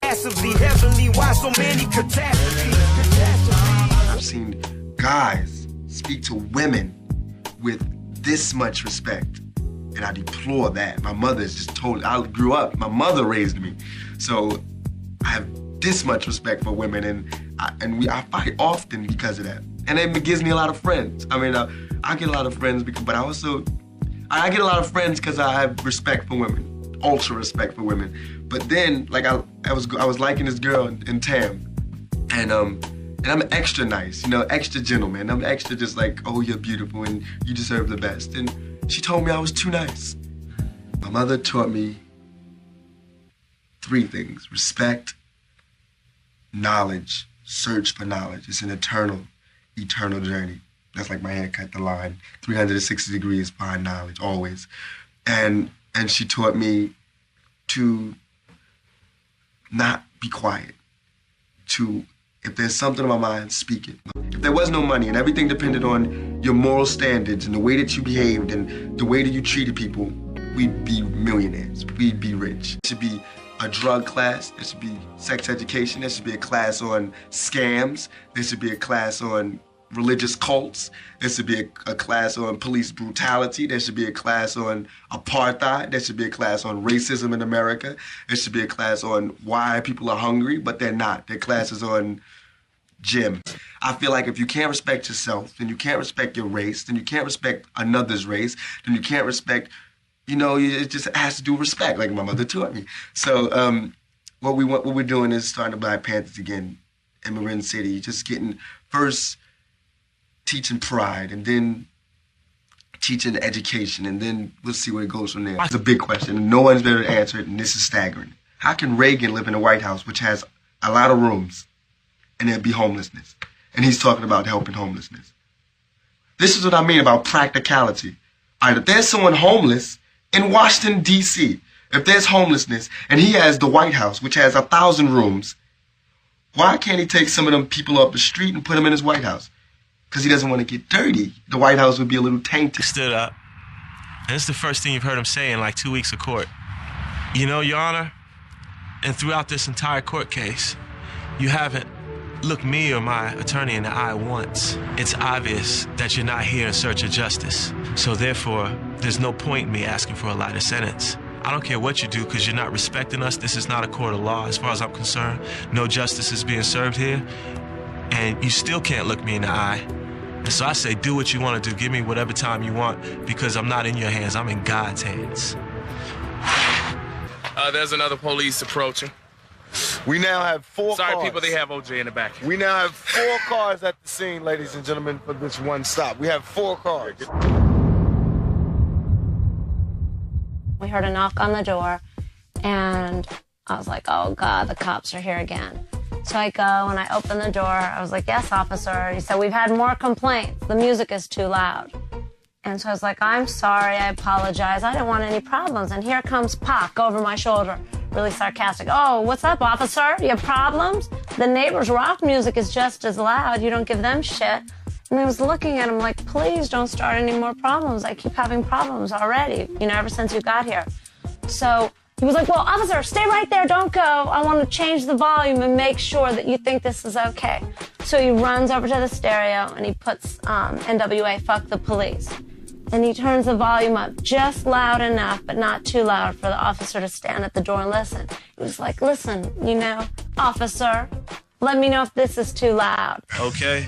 Massively heavenly, why so many catastrophes? I've seen guys speak to women with this much respect, and I deplore that. My mother is just totally, I grew up, my mother raised me, so I have this much respect for women, and I fight often because of that. And it gives me a lot of friends. I mean, I get a lot of friends, but I get a lot of friends because I have respect for women, ultra respect for women. But then, like I was liking this girl in Tam, and I'm extra nice, you know, extra gentleman. I'm extra just like, oh, you're beautiful and you deserve the best. And she told me I was too nice. My mother taught me 3 things: respect, knowledge, search for knowledge. It's an eternal journey. That's like my haircut, the line. 360 degrees, find knowledge, always. And she taught me to not be quiet. If there's something on my mind, speak it. If there was no money and everything depended on your moral standards and the way that you behaved and the way that you treated people, we'd be millionaires. We'd be rich. There should be a drug class. There should be sex education. There should be a class on scams. There should be a class on religious cults. There should be a class on police brutality. There should be a class on apartheid. There should be a class on racism in America. There should be a class on why people are hungry, but they're not. There are classes on gym. I feel like if you can't respect yourself, then you can't respect your race, then you can't respect another's race, then you can't respect, you know, it just has to do with respect, like my mother taught me. So what we're doing is starting the Black Panthers again in Marin City, just getting first teaching pride, and then teaching education, and then we'll see where it goes from there. It's a big question, and no one's better to answer it, and this is staggering. How can Reagan live in the White House, which has a lot of rooms, and there'd be homelessness? And he's talking about helping homelessness. This is what I mean about practicality. All right, if there's someone homeless in Washington, D.C., if there's homelessness, and he has the White House, which has 1,000 rooms, why can't he take some of them people off the street and put them in his White House? Because he doesn't want to get dirty. The White House would be a little tainted. He stood up, and it's the first thing you've heard him say in like 2 weeks of court. You know, Your Honor, and throughout this entire court case, you haven't looked me or my attorney in the eye once. It's obvious that you're not here in search of justice. So therefore, there's no point in me asking for a lighter sentence. I don't care what you do because you're not respecting us. This is not a court of law as far as I'm concerned. No justice is being served here. And you still can't look me in the eye. And so I say, do what you want to do. Give me whatever time you want, because I'm not in your hands. I'm in God's hands. There's another police approaching. We now have 4 cars. Sorry, people, they have OJ in the back. We now have 4 cars at the scene, ladies and gentlemen, for this one stop. We have 4 cars. We heard a knock on the door, and I was like, oh, God, the cops are here again. So I go and I open the door. I was like, yes, officer. He said, we've had more complaints. The music is too loud. And so I was like, I'm sorry. I apologize. I didn't want any problems. And here comes Pac over my shoulder, really sarcastic. Oh, what's up, officer? You have problems? The neighbors' rock music is just as loud. You don't give them shit. And I was looking at him like, please don't start any more problems. I keep having problems already, you know, ever since you got here. So he was like, well, officer, stay right there. Don't go. I want to change the volume and make sure that you think this is okay. So he runs over to the stereo and he puts NWA, Fuck the Police. And he turns the volume up just loud enough, but not too loud for the officer to stand at the door and listen. He was like, listen, you know, officer, let me know if this is too loud. Okay.